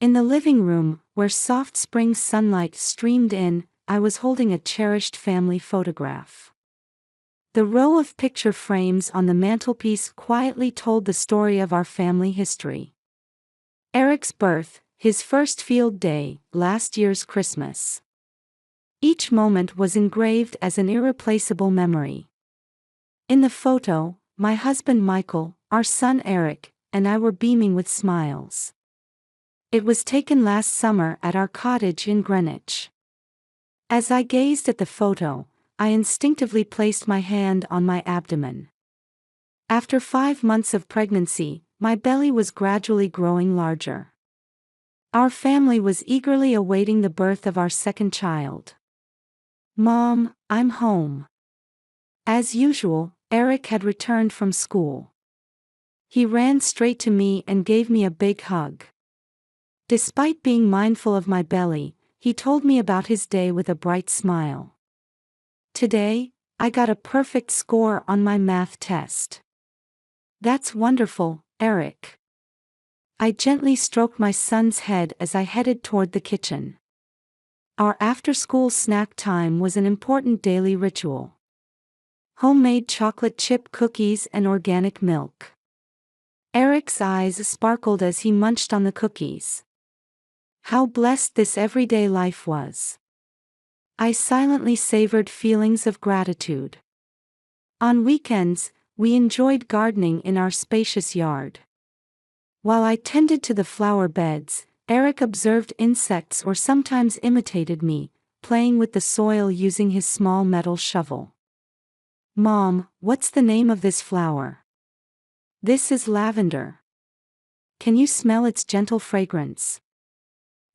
In the living room, where soft spring sunlight streamed in, I was holding a cherished family photograph. The row of picture frames on the mantelpiece quietly told the story of our family history. Eric's birth, his first field day, last year's Christmas. Each moment was engraved as an irreplaceable memory. In the photo, my husband Michael, our son Eric, and I were beaming with smiles. It was taken last summer at our cottage in Greenwich. As I gazed at the photo, I instinctively placed my hand on my abdomen. After 5 months of pregnancy, my belly was gradually growing larger. Our family was eagerly awaiting the birth of our second child. "Mom, I'm home." As usual, Eric had returned from school. He ran straight to me and gave me a big hug. Despite being mindful of my belly, he told me about his day with a bright smile. "Today, I got a perfect score on my math test." "That's wonderful, Eric." I gently stroked my son's head as I headed toward the kitchen. Our after-school snack time was an important daily ritual. Homemade chocolate chip cookies and organic milk. Eric's eyes sparkled as he munched on the cookies. How blessed this everyday life was. I silently savored feelings of gratitude. On weekends, we enjoyed gardening in our spacious yard. While I tended to the flower beds, Eric observed insects or sometimes imitated me, playing with the soil using his small metal shovel. "Mom, what's the name of this flower?" "This is lavender. Can you smell its gentle fragrance?"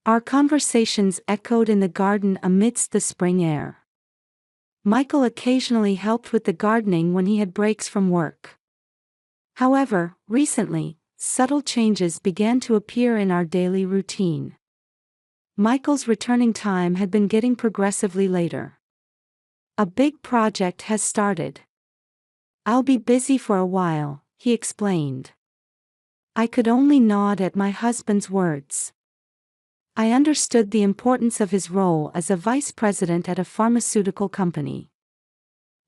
Our conversations echoed in the garden amidst the spring air. Michael occasionally helped with the gardening when he had breaks from work. However, recently, subtle changes began to appear in our daily routine. Michael's returning time had been getting progressively later. "A big project has started. I'll be busy for a while," he explained. I could only nod at my husband's words. I understood the importance of his role as a vice president at a pharmaceutical company.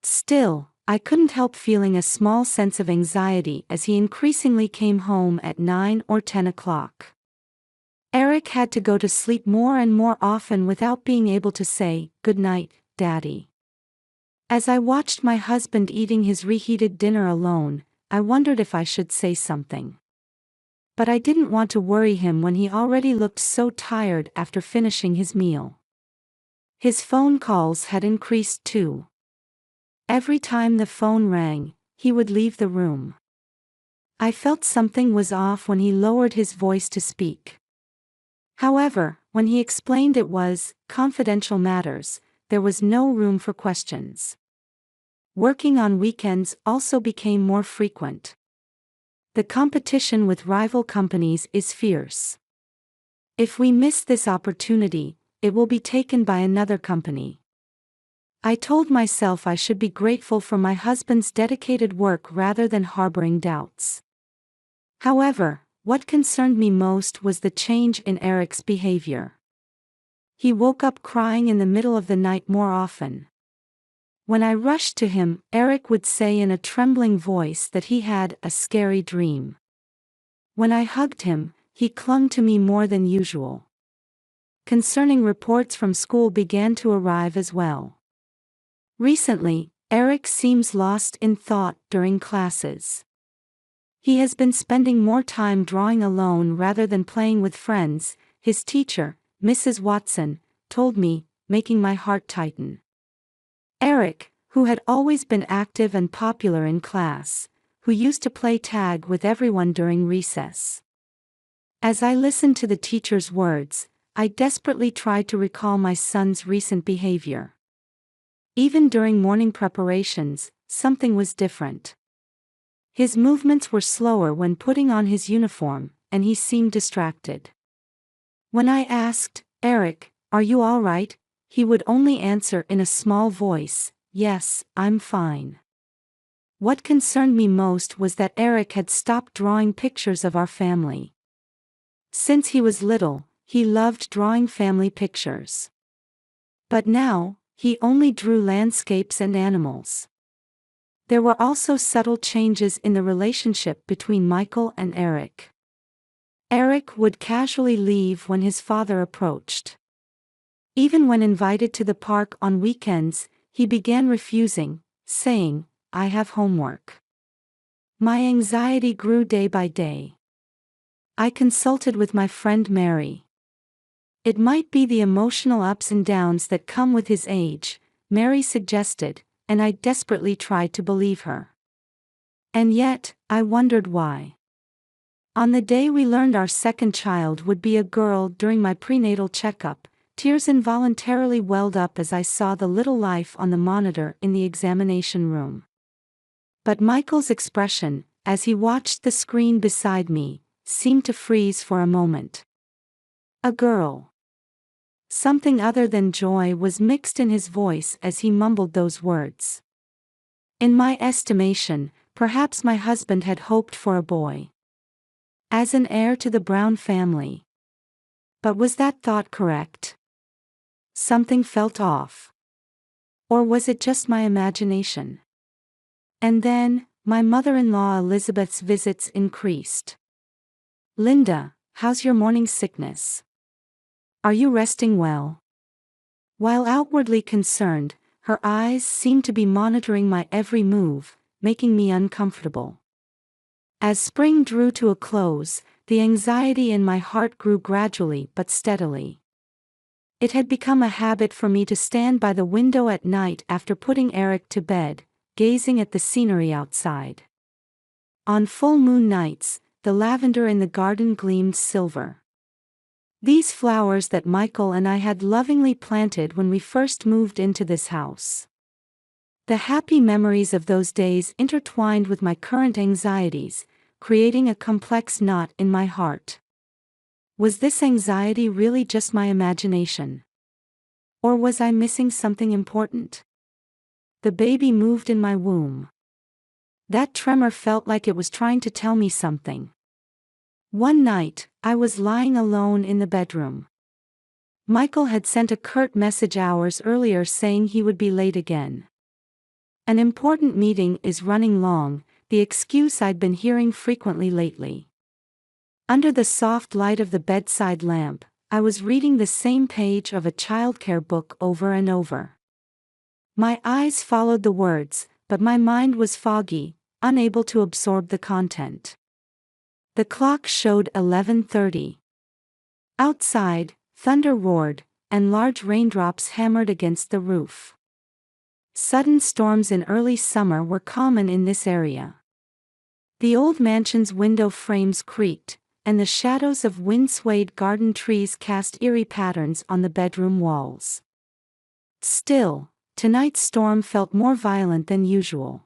Still, I couldn't help feeling a small sense of anxiety as he increasingly came home at 9 or 10 o'clock. Eric had to go to sleep more and more often without being able to say, "Good night, Daddy." As I watched my husband eating his reheated dinner alone, I wondered if I should say something. But I didn't want to worry him when he already looked so tired after finishing his meal. His phone calls had increased too. Every time the phone rang, he would leave the room. I felt something was off when he lowered his voice to speak. However, when he explained it was confidential matters, there was no room for questions. Working on weekends also became more frequent. The competition with rival companies is fierce. If we miss this opportunity, it will be taken by another company. I told myself I should be grateful for my husband's dedicated work rather than harboring doubts. However, what concerned me most was the change in Eric's behavior. He woke up crying in the middle of the night more often. When I rushed to him, Eric would say in a trembling voice that he had a scary dream. When I hugged him, he clung to me more than usual. Concerning reports from school began to arrive as well. Recently, Eric seems lost in thought during classes. He has been spending more time drawing alone rather than playing with friends, his teacher, Mrs. Watson, told me, making my heart tighten. Eric, who had always been active and popular in class, who used to play tag with everyone during recess. As I listened to the teacher's words, I desperately tried to recall my son's recent behavior. Even during morning preparations, something was different. His movements were slower when putting on his uniform, and he seemed distracted. When I asked, "Eric, are you all right?" he would only answer in a small voice, "Yes, I'm fine." What concerned me most was that Eric had stopped drawing pictures of our family. Since he was little, he loved drawing family pictures. But now, he only drew landscapes and animals. There were also subtle changes in the relationship between Michael and Eric. Eric would casually leave when his father approached. Even when invited to the park on weekends, he began refusing, saying, "I have homework." My anxiety grew day by day. I consulted with my friend Mary. It might be the emotional ups and downs that come with his age, Mary suggested, and I desperately tried to believe her. And yet, I wondered why. On the day we learned our second child would be a girl during my prenatal checkup, tears involuntarily welled up as I saw the little life on the monitor in the examination room. But Michael's expression, as he watched the screen beside me, seemed to freeze for a moment. A girl. Something other than joy was mixed in his voice as he mumbled those words. In my estimation, perhaps my husband had hoped for a boy. As an heir to the Brown family. But was that thought correct? Something felt off. Or was it just my imagination? And then, my mother-in-law Elizabeth's visits increased. "Linda, how's your morning sickness? Are you resting well?" While outwardly concerned, her eyes seemed to be monitoring my every move, making me uncomfortable. As spring drew to a close, the anxiety in my heart grew gradually but steadily. It had become a habit for me to stand by the window at night after putting Eric to bed, gazing at the scenery outside. On full moon nights, the lavender in the garden gleamed silver. These flowers that Michael and I had lovingly planted when we first moved into this house. The happy memories of those days intertwined with my current anxieties, creating a complex knot in my heart. Was this anxiety really just my imagination? Or was I missing something important? The baby moved in my womb. That tremor felt like it was trying to tell me something. One night, I was lying alone in the bedroom. Michael had sent a curt message hours earlier saying he would be late again. An important meeting is running long, the excuse I'd been hearing frequently lately. Under the soft light of the bedside lamp, I was reading the same page of a childcare book over and over. My eyes followed the words, but my mind was foggy, unable to absorb the content. The clock showed 11:30. Outside, thunder roared, and large raindrops hammered against the roof. Sudden storms in early summer were common in this area. The old mansion's window frames creaked, and the shadows of wind-swayed garden trees cast eerie patterns on the bedroom walls. Still, tonight's storm felt more violent than usual.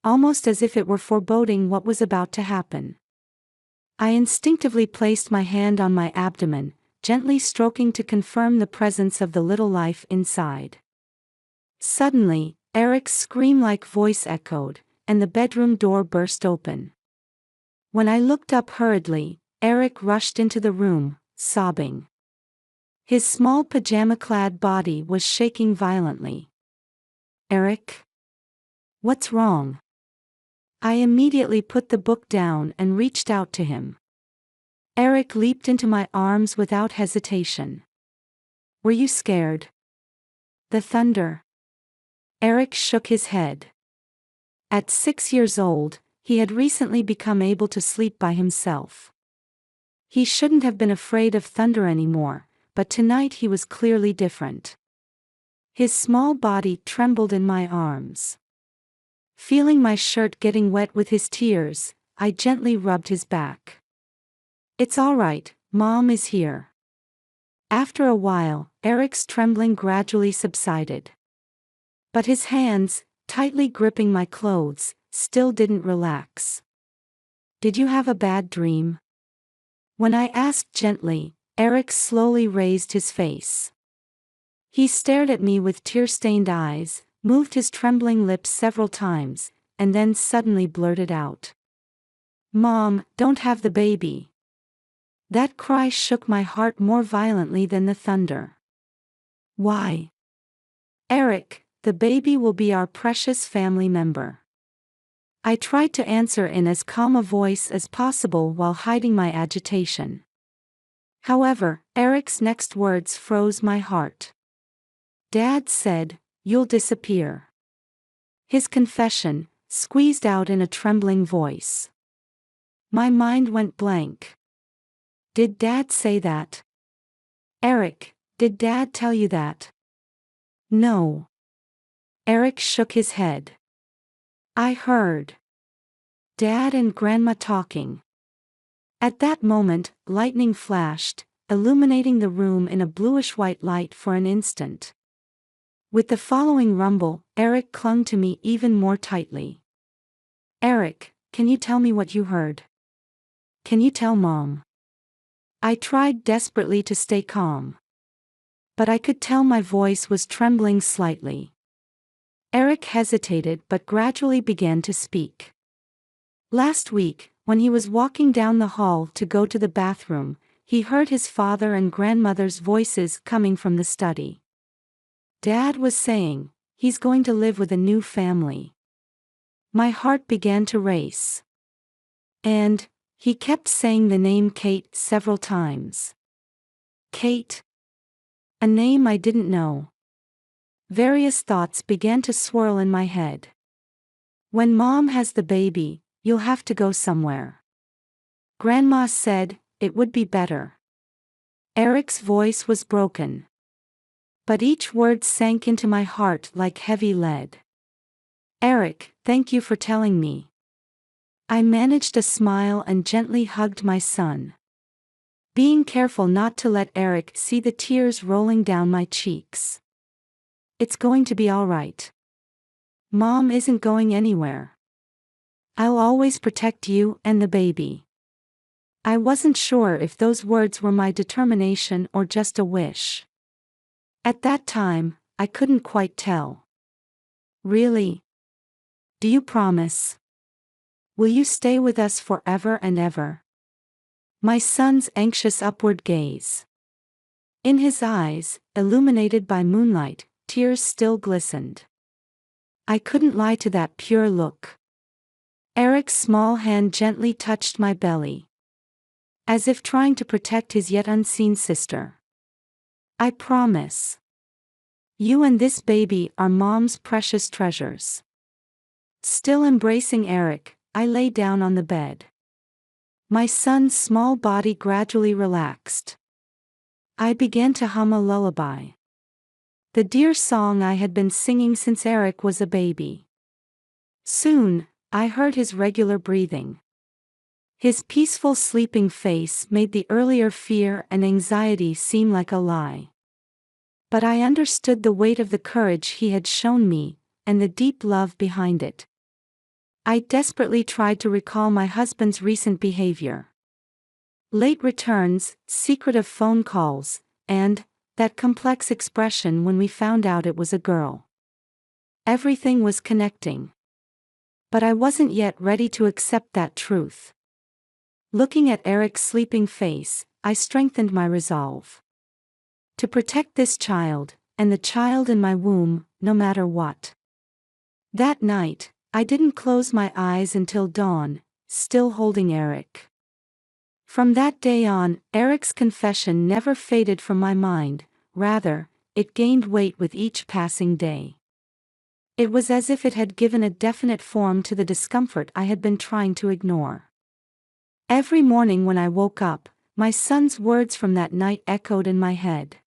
Almost as if it were foreboding what was about to happen. I instinctively placed my hand on my abdomen, gently stroking to confirm the presence of the little life inside. Suddenly, Eric's scream-like voice echoed, and the bedroom door burst open. When I looked up hurriedly, Eric rushed into the room, sobbing. His small pajama-clad body was shaking violently. "Eric? What's wrong?" I immediately put the book down and reached out to him. Eric leaped into my arms without hesitation. "Were you scared?" "The thunder." Eric shook his head. At 6 years old, he had recently become able to sleep by himself. He shouldn't have been afraid of thunder anymore, but tonight he was clearly different. His small body trembled in my arms. Feeling my shirt getting wet with his tears, I gently rubbed his back. "It's all right, Mom is here." After a while, Eric's trembling gradually subsided. But his hands, tightly gripping my clothes, still didn't relax. "Did you have a bad dream?" When I asked gently, Eric slowly raised his face. He stared at me with tear-stained eyes, moved his trembling lips several times, and then suddenly blurted out, "Mom, don't have the baby." That cry shook my heart more violently than the thunder. Why? Eric, the baby will be our precious family member. I tried to answer in as calm a voice as possible while hiding my agitation. However, Eric's next words froze my heart. Dad said, "You'll disappear." His confession, squeezed out in a trembling voice. My mind went blank. Did Dad say that? Eric, did Dad tell you that? No. Eric shook his head. I heard Dad and Grandma talking. At that moment, lightning flashed, illuminating the room in a bluish-white light for an instant. With the following rumble, Eric clung to me even more tightly. Eric, can you tell me what you heard? Can you tell Mom? I tried desperately to stay calm. But I could tell my voice was trembling slightly. Eric hesitated but gradually began to speak. Last week, when he was walking down the hall to go to the bathroom, he heard his father and grandmother's voices coming from the study. Dad was saying, he's going to live with a new family. My heart began to race. And he kept saying the name Kate several times. Kate? A name I didn't know. Various thoughts began to swirl in my head. When Mom has the baby, you'll have to go somewhere. Grandma said, it would be better. Eric's voice was broken. But each word sank into my heart like heavy lead. Eric, thank you for telling me. I managed a smile and gently hugged my son, being careful not to let Eric see the tears rolling down my cheeks. It's going to be all right. Mom isn't going anywhere. I'll always protect you and the baby. I wasn't sure if those words were my determination or just a wish. At that time, I couldn't quite tell. Really? Do you promise? Will you stay with us forever and ever? My son's anxious upward gaze. In his eyes, illuminated by moonlight, tears still glistened. I couldn't lie to that pure look. Eric's small hand gently touched my belly, as if trying to protect his yet unseen sister. I promise. You and this baby are Mom's precious treasures. Still embracing Eric, I lay down on the bed. My son's small body gradually relaxed. I began to hum a lullaby. The dear song I had been singing since Eric was a baby. Soon, I heard his regular breathing. His peaceful sleeping face made the earlier fear and anxiety seem like a lie. But I understood the weight of the courage he had shown me, and the deep love behind it. I desperately tried to recall my husband's recent behavior. Late returns, secretive phone calls, and that complex expression when we found out it was a girl. Everything was connecting. But I wasn't yet ready to accept that truth. Looking at Eric's sleeping face, I strengthened my resolve to protect this child, and the child in my womb, no matter what. That night, I didn't close my eyes until dawn, still holding Eric. From that day on, Eric's confession never faded from my mind, rather, it gained weight with each passing day. It was as if it had given a definite form to the discomfort I had been trying to ignore. Every morning when I woke up, my son's words from that night echoed in my head.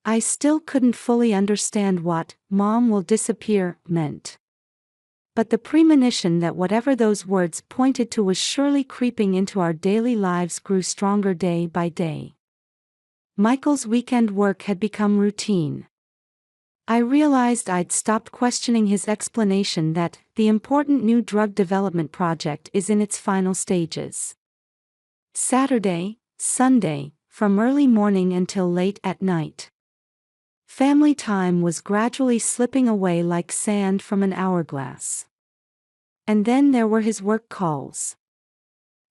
I still couldn't fully understand what "Mom will disappear" meant. But the premonition that whatever those words pointed to was surely creeping into our daily lives grew stronger day by day. Michael's weekend work had become routine. I realized I'd stopped questioning his explanation that the important new drug development project is in its final stages. Saturday, Sunday, from early morning until late at night. Family time was gradually slipping away like sand from an hourglass. And then there were his work calls.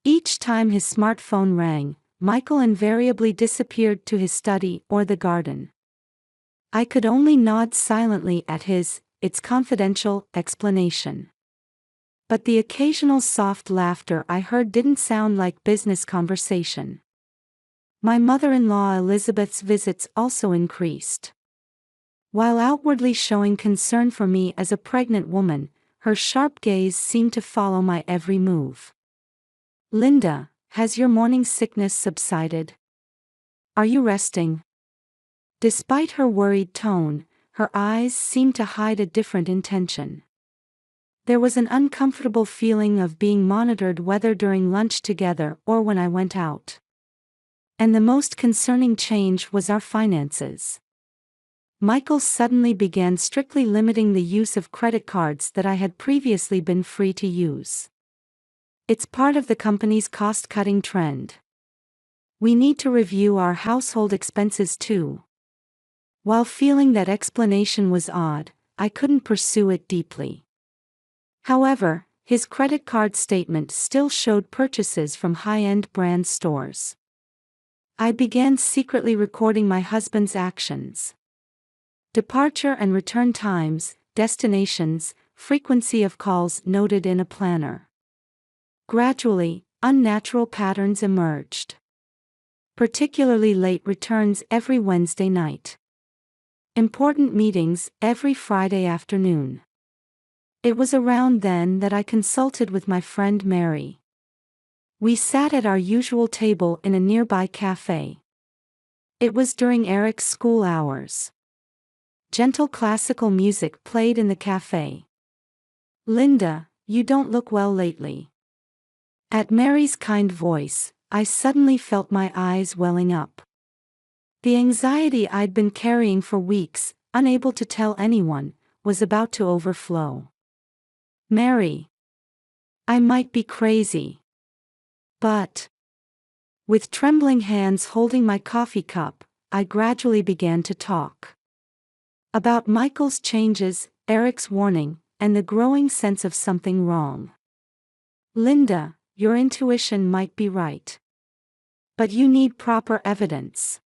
Each time his smartphone rang, Michael invariably disappeared to his study or the garden. I could only nod silently at his, "It's confidential," explanation. But the occasional soft laughter I heard didn't sound like business conversation. My mother-in-law Elizabeth's visits also increased. While outwardly showing concern for me as a pregnant woman, her sharp gaze seemed to follow my every move. "Linda, has your morning sickness subsided? Are you resting?" Despite her worried tone, her eyes seemed to hide a different intention. There was an uncomfortable feeling of being monitored, whether during lunch together or when I went out. And the most concerning change was our finances. Michael suddenly began strictly limiting the use of credit cards that I had previously been free to use. It's part of the company's cost-cutting trend. We need to review our household expenses too. While feeling that explanation was odd, I couldn't pursue it deeply. However, his credit card statement still showed purchases from high-end brand stores. I began secretly recording my husband's actions. Departure and return times, destinations, frequency of calls noted in a planner. Gradually, unnatural patterns emerged. Particularly late returns every Wednesday night. Important meetings every Friday afternoon. It was around then that I consulted with my friend Mary. We sat at our usual table in a nearby cafe. It was during Eric's school hours. Gentle classical music played in the cafe. "Linda, you don't look well lately." At Mary's kind voice, I suddenly felt my eyes welling up. The anxiety I'd been carrying for weeks, unable to tell anyone, was about to overflow. "Mary, I might be crazy. But..." With trembling hands holding my coffee cup, I gradually began to talk. About Michael's changes, Eric's warning, and the growing sense of something wrong. "Linda, your intuition might be right. But you need proper evidence.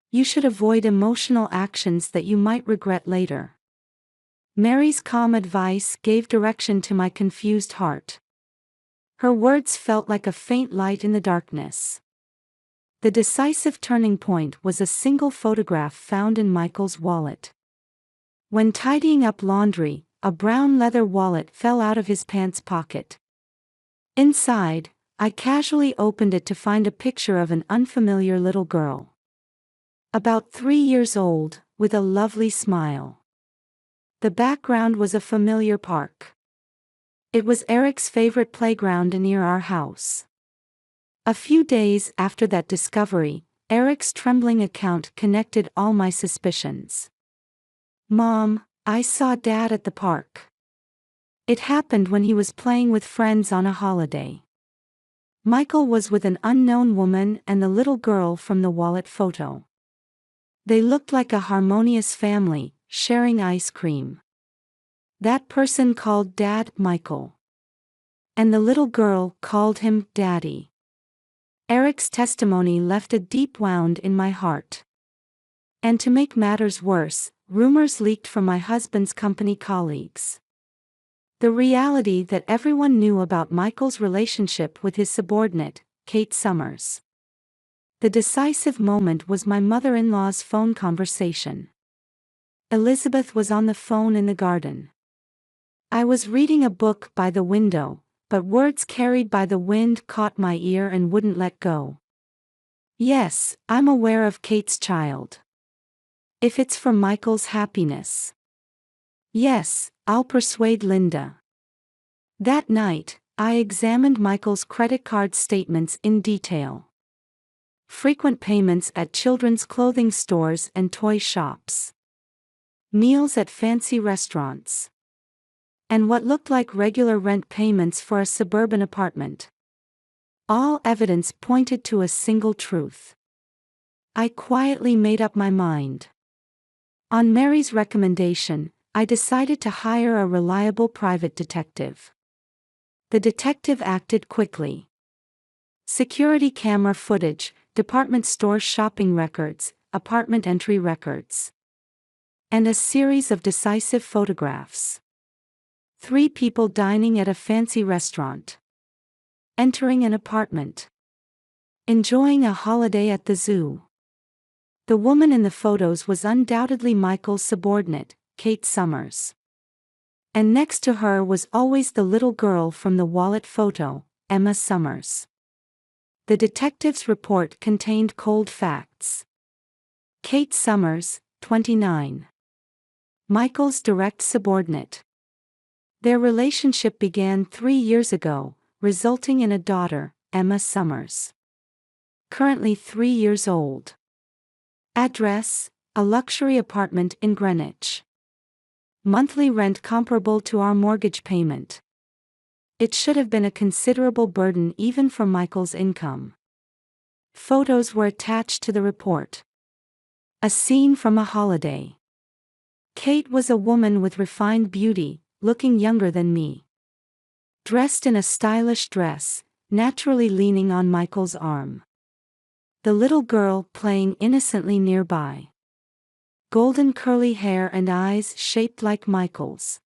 You should avoid emotional actions that you might regret later." Mary's calm advice gave direction to my confused heart. Her words felt like a faint light in the darkness. The decisive turning point was a single photograph found in Michael's wallet. When tidying up laundry, a brown leather wallet fell out of his pants pocket. Inside, I casually opened it to find a picture of an unfamiliar little girl. About 3 years old, with a lovely smile. The background was a familiar park. It was Eric's favorite playground near our house. A few days after that discovery, Eric's trembling account connected all my suspicions. "Mom, I saw Dad at the park. It happened when he was playing with friends on a holiday. Michael was with an unknown woman and the little girl from the wallet photo. They looked like a harmonious family, sharing ice cream. That person called Dad Michael. And the little girl called him Daddy." Eric's testimony left a deep wound in my heart. And to make matters worse, rumors leaked from my husband's company colleagues. The reality that everyone knew about Michael's relationship with his subordinate, Kate Summers. The decisive moment was my mother-in-law's phone conversation. Elizabeth was on the phone in the garden. I was reading a book by the window, but words carried by the wind caught my ear and wouldn't let go. "Yes, I'm aware of Kate's child. If it's for Michael's happiness. Yes, I'll persuade Linda." That night, I examined Michael's credit card statements in detail. Frequent payments at children's clothing stores and toy shops. Meals at fancy restaurants. And what looked like regular rent payments for a suburban apartment. All evidence pointed to a single truth. I quietly made up my mind. On Mary's recommendation, I decided to hire a reliable private detective. The detective acted quickly. Security camera footage, department store shopping records, apartment entry records. And a series of decisive photographs. 3 people dining at a fancy restaurant. Entering an apartment. Enjoying a holiday at the zoo. The woman in the photos was undoubtedly Michael's subordinate, Kate Summers. And next to her was always the little girl from the wallet photo, Emma Summers. The detective's report contained cold facts. Kate Summers, 29. Michael's direct subordinate. Their relationship began 3 years ago, resulting in a daughter, Emma Summers. Currently 3 years old. Address: a luxury apartment in Greenwich. Monthly rent comparable to our mortgage payment. It should have been a considerable burden even for Michael's income. Photos were attached to the report. A scene from a holiday. Kate was a woman with refined beauty, looking younger than me. Dressed in a stylish dress, naturally leaning on Michael's arm. The little girl playing innocently nearby. Golden curly hair and eyes shaped like Michael's.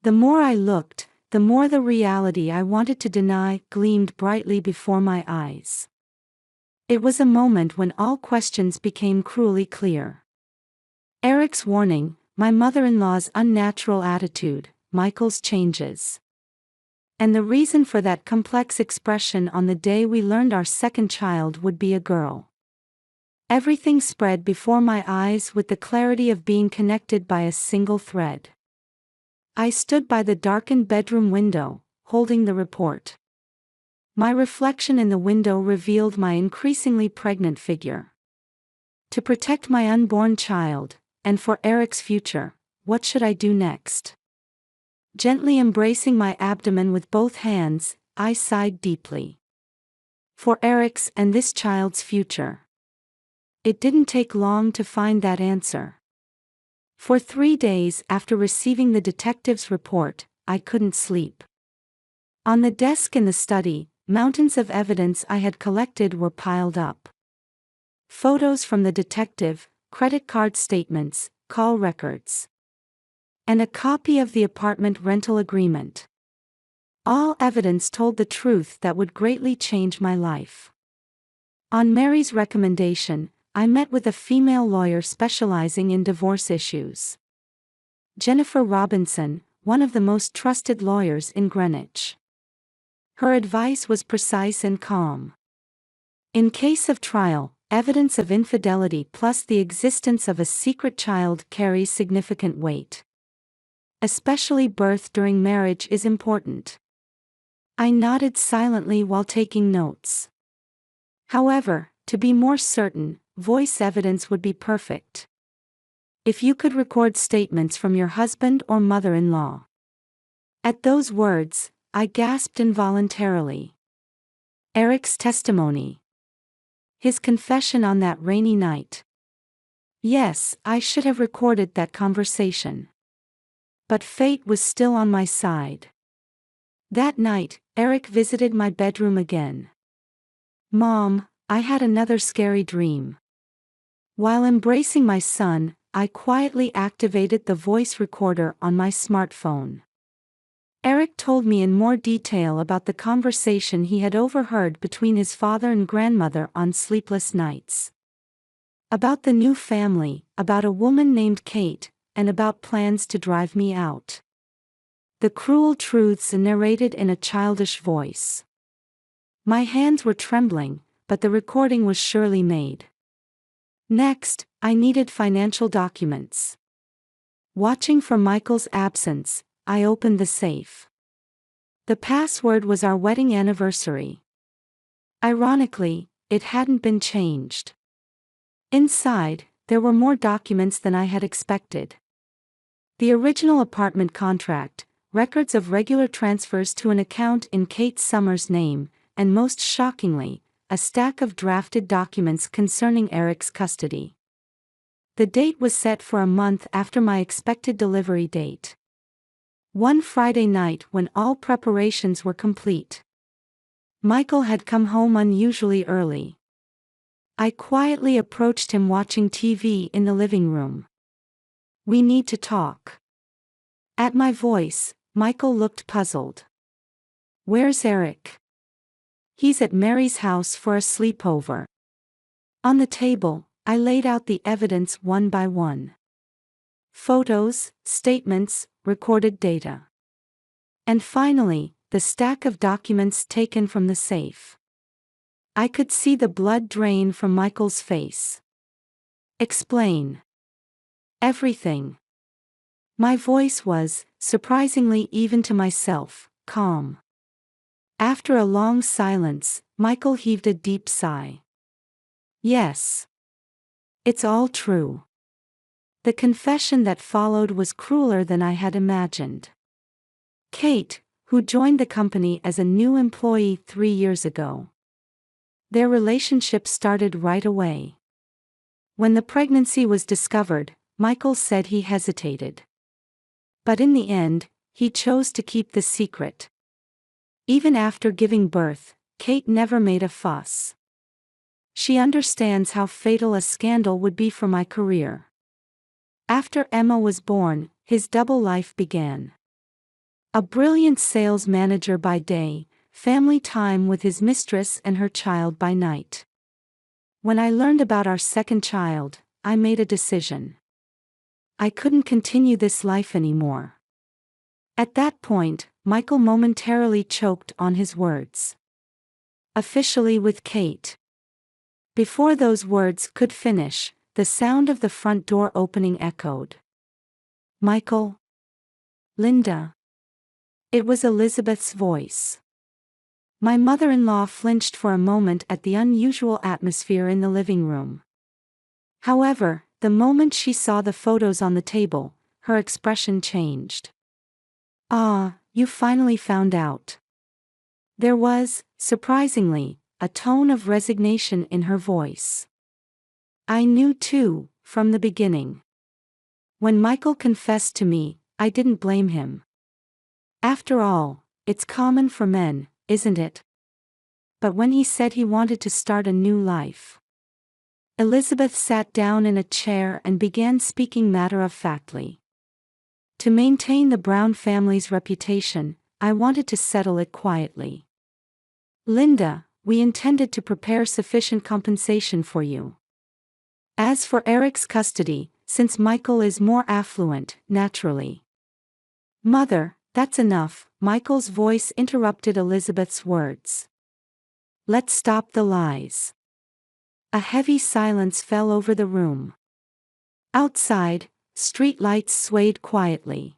The more I looked, the more the reality I wanted to deny gleamed brightly before my eyes. It was a moment when all questions became cruelly clear. Eric's warning, my mother-in-law's unnatural attitude, Michael's changes. And the reason for that complex expression on the day we learned our second child would be a girl. Everything spread before my eyes with the clarity of being connected by a single thread. I stood by the darkened bedroom window, holding the report. My reflection in the window revealed my increasingly pregnant figure. To protect my unborn child, and for Eric's future, what should I do next? Gently embracing my abdomen with both hands, I sighed deeply. For Eric's and this child's future. It didn't take long to find that answer. For 3 days after receiving the detective's report, I couldn't sleep. On the desk in the study, mountains of evidence I had collected were piled up. Photos from the detective, credit card statements, call records. And a copy of the apartment rental agreement. All evidence told the truth that would greatly change my life. On Mary's recommendation, I met with a female lawyer specializing in divorce issues. Jennifer Robinson, one of the most trusted lawyers in Greenwich. Her advice was precise and calm. In case of trial, evidence of infidelity plus the existence of a secret child carries significant weight. Especially birth during marriage is important. I nodded silently while taking notes. However, to be more certain, voice evidence would be perfect. If you could record statements from your husband or mother-in-law. At those words, I gasped involuntarily. Eric's testimony. His confession on that rainy night. Yes, I should have recorded that conversation. But fate was still on my side. That night, Eric visited my bedroom again. Mom, I had another scary dream. While embracing my son, I quietly activated the voice recorder on my smartphone. Eric told me in more detail about the conversation he had overheard between his father and grandmother on sleepless nights. About the new family, about a woman named Kate, and about plans to drive me out. The cruel truths narrated in a childish voice. My hands were trembling, but the recording was surely made. Next, I needed financial documents. Watching for Michael's absence, I opened the safe. The password was our wedding anniversary. Ironically, it hadn't been changed. Inside, there were more documents than I had expected. The original apartment contract, records of regular transfers to an account in Kate Summers' name, and most shockingly, a stack of drafted documents concerning Eric's custody. The date was set for a month after my expected delivery date. One Friday night when all preparations were complete. Michael had come home unusually early. I quietly approached him watching TV in the living room. "We need to talk." At my voice, Michael looked puzzled. "Where's Eric?" "He's at Mary's house for a sleepover." On the table, I laid out the evidence one by one. Photos, statements, recorded data. And finally, the stack of documents taken from the safe. I could see the blood drain from Michael's face. "Explain." "Everything." My voice was, surprisingly even to myself, calm. After a long silence, Michael heaved a deep sigh. "Yes. It's all true." The confession that followed was crueler than I had imagined. Kate, who joined the company as a new employee 3 years ago. Their relationship started right away. When the pregnancy was discovered, Michael said he hesitated. But in the end, he chose to keep the secret. Even after giving birth, Kate never made a fuss. She understands how fatal a scandal would be for my career. After Emma was born, his double life began. A brilliant sales manager by day, family time with his mistress and her child by night. When I learned about our second child, I made a decision. I couldn't continue this life anymore. At that point, Michael momentarily choked on his words. "Officially with Kate." Before those words could finish, the sound of the front door opening echoed. "Michael?" "Linda." It was Elizabeth's voice. My mother-in-law flinched for a moment at the unusual atmosphere in the living room. However, the moment she saw the photos on the table, her expression changed. "Ah, you finally found out." There was, surprisingly, a tone of resignation in her voice. "I knew too, from the beginning." When Michael confessed to me, I didn't blame him. After all, it's common for men, isn't it? But when he said he wanted to start a new life. Elizabeth sat down in a chair and began speaking matter-of-factly. "To maintain the Brown family's reputation, I wanted to settle it quietly. Linda, we intended to prepare sufficient compensation for you. As for Eric's custody, since Michael is more affluent, naturally." "Mother, that's enough," Michael's voice interrupted Elizabeth's words. "Let's stop the lies." A heavy silence fell over the room. Outside, street lights swayed quietly.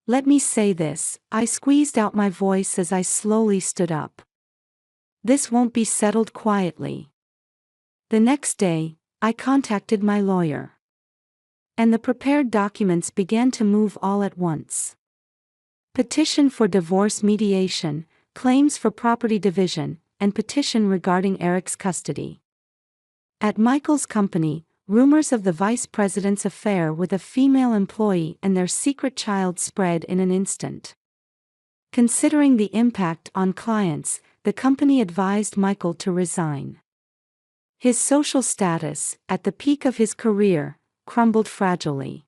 "Let me say this," I squeezed out my voice as I slowly stood up. "This won't be settled quietly." The next day, I contacted my lawyer. And the prepared documents began to move all at once. Petition for divorce mediation, claims for property division, and petition regarding Eric's custody. At Michael's company, rumors of the vice president's affair with a female employee and their secret child spread in an instant. Considering the impact on clients, the company advised Michael to resign. His social status, at the peak of his career, crumbled fragilely.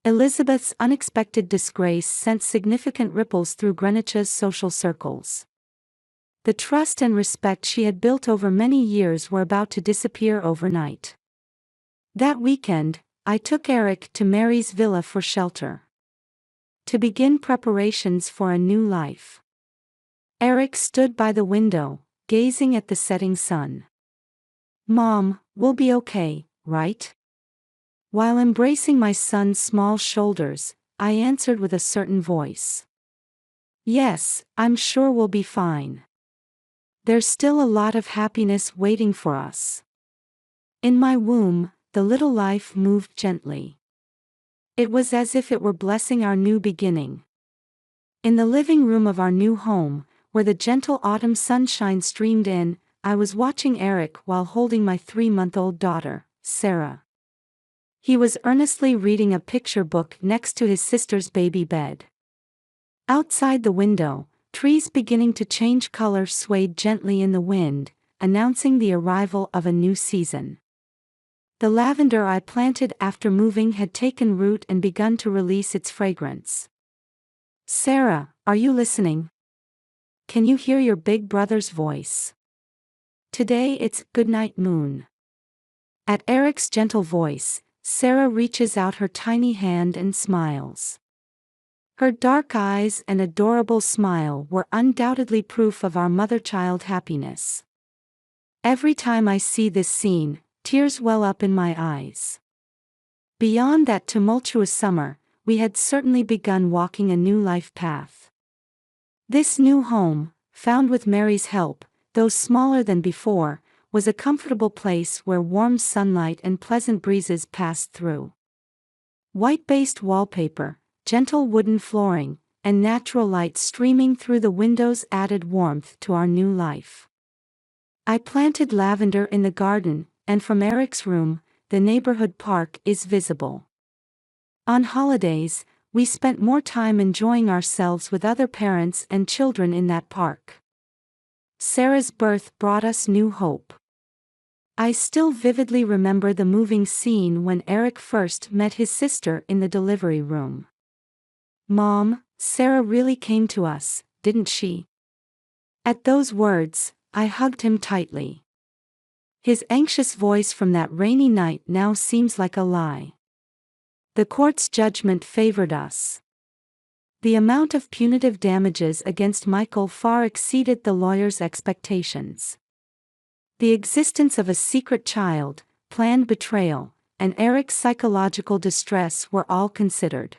Elizabeth's unexpected disgrace sent significant ripples through Greenwich's social circles. The trust and respect she had built over many years were about to disappear overnight. That weekend, I took Eric to Mary's villa for shelter. To begin preparations for a new life. Eric stood by the window, gazing at the setting sun. "Mom, we'll be okay, right?" While embracing my son's small shoulders, I answered with a certain voice. "Yes, I'm sure we'll be fine. There's still a lot of happiness waiting for us." In my womb, the little life moved gently. It was as if it were blessing our new beginning. In the living room of our new home, where the gentle autumn sunshine streamed in, I was watching Eric while holding my 3-month-old daughter, Sarah. He was earnestly reading a picture book next to his sister's baby bed. Outside the window, trees beginning to change color swayed gently in the wind, announcing the arrival of a new season. The lavender I planted after moving had taken root and begun to release its fragrance. Sarah, are you listening? Can you hear your big brother's voice? Today it's "Goodnight Moon." At Eric's gentle voice, Sarah reaches out her tiny hand and smiles. Her dark eyes and adorable smile were undoubtedly proof of our mother-child happiness. Every time I see this scene, tears well up in my eyes. Beyond that tumultuous summer, we had certainly begun walking a new life path. This new home, found with Mary's help, though smaller than before, was a comfortable place where warm sunlight and pleasant breezes passed through. White-based wallpaper, gentle wooden flooring, and natural light streaming through the windows added warmth to our new life. I planted lavender in the garden, and from Eric's room, the neighborhood park is visible. On holidays, we spent more time enjoying ourselves with other parents and children in that park. Sarah's birth brought us new hope. I still vividly remember the moving scene when Eric first met his sister in the delivery room. "Mom, Sarah really came to us, didn't she?" At those words, I hugged him tightly. His anxious voice from that rainy night now seems like a lie. The court's judgment favored us. The amount of punitive damages against Michael far exceeded the lawyer's expectations. The existence of a secret child, planned betrayal, and Eric's psychological distress were all considered.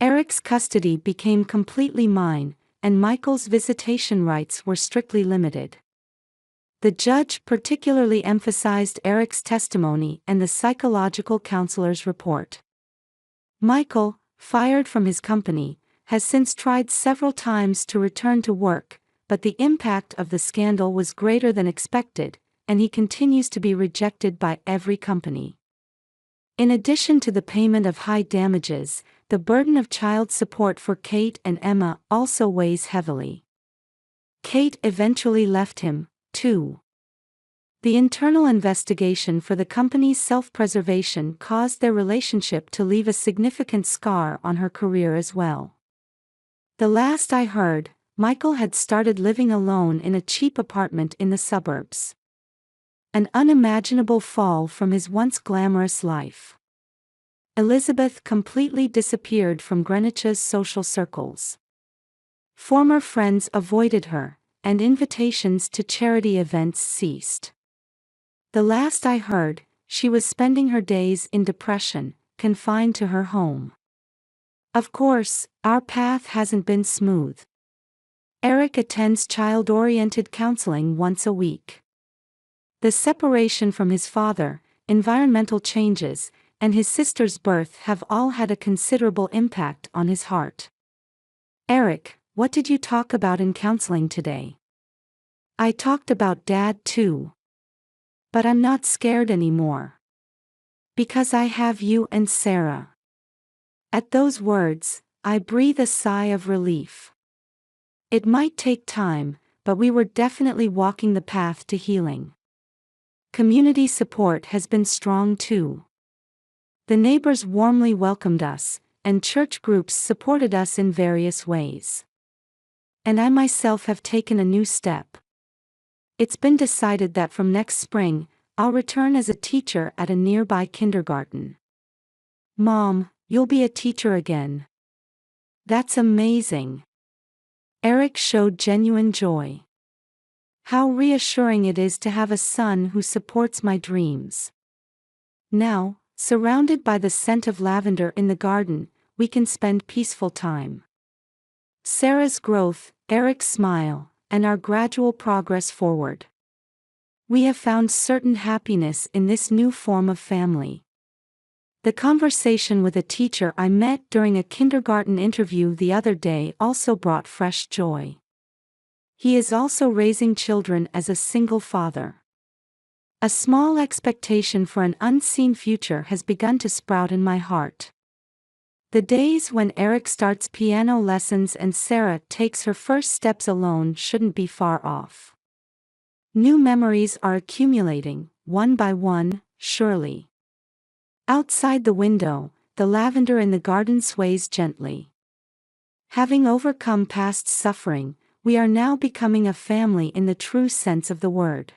Eric's custody became completely mine, and Michael's visitation rights were strictly limited. The judge particularly emphasized Eric's testimony and the psychological counselor's report. Michael, fired from his company, has since tried several times to return to work, but the impact of the scandal was greater than expected, and he continues to be rejected by every company. In addition to the payment of high damages, the burden of child support for Kate and Emma also weighs heavily. Kate eventually left him, too. The internal investigation for the company's self-preservation caused their relationship to leave a significant scar on her career as well. The last I heard, Michael had started living alone in a cheap apartment in the suburbs. An unimaginable fall from his once glamorous life. Elizabeth completely disappeared from Greenwich's social circles. Former friends avoided her, and invitations to charity events ceased. The last I heard, she was spending her days in depression, confined to her home. Of course, our path hasn't been smooth. Eric attends child-oriented counseling once a week. The separation from his father, environmental changes, and his sister's birth have all had a considerable impact on his heart. "Eric, what did you talk about in counseling today?" "I talked about Dad too. But I'm not scared anymore. Because I have you and Sarah." At those words, I breathe a sigh of relief. It might take time, but we were definitely walking the path to healing. Community support has been strong too. The neighbors warmly welcomed us, and church groups supported us in various ways. And I myself have taken a new step. It's been decided that from next spring, I'll return as a teacher at a nearby kindergarten. "Mom, you'll be a teacher again." "That's amazing." Eric showed genuine joy. "How reassuring it is to have a son who supports my dreams." Now, surrounded by the scent of lavender in the garden, we can spend peaceful time. Sarah's growth, Eric's smile, and our gradual progress forward. We have found certain happiness in this new form of family. The conversation with a teacher I met during a kindergarten interview the other day also brought fresh joy. He is also raising children as a single father. A small expectation for an unseen future has begun to sprout in my heart. The days when Eric starts piano lessons and Sarah takes her first steps alone shouldn't be far off. New memories are accumulating, one by one, surely. Outside the window, the lavender in the garden sways gently. Having overcome past suffering, we are now becoming a family in the true sense of the word.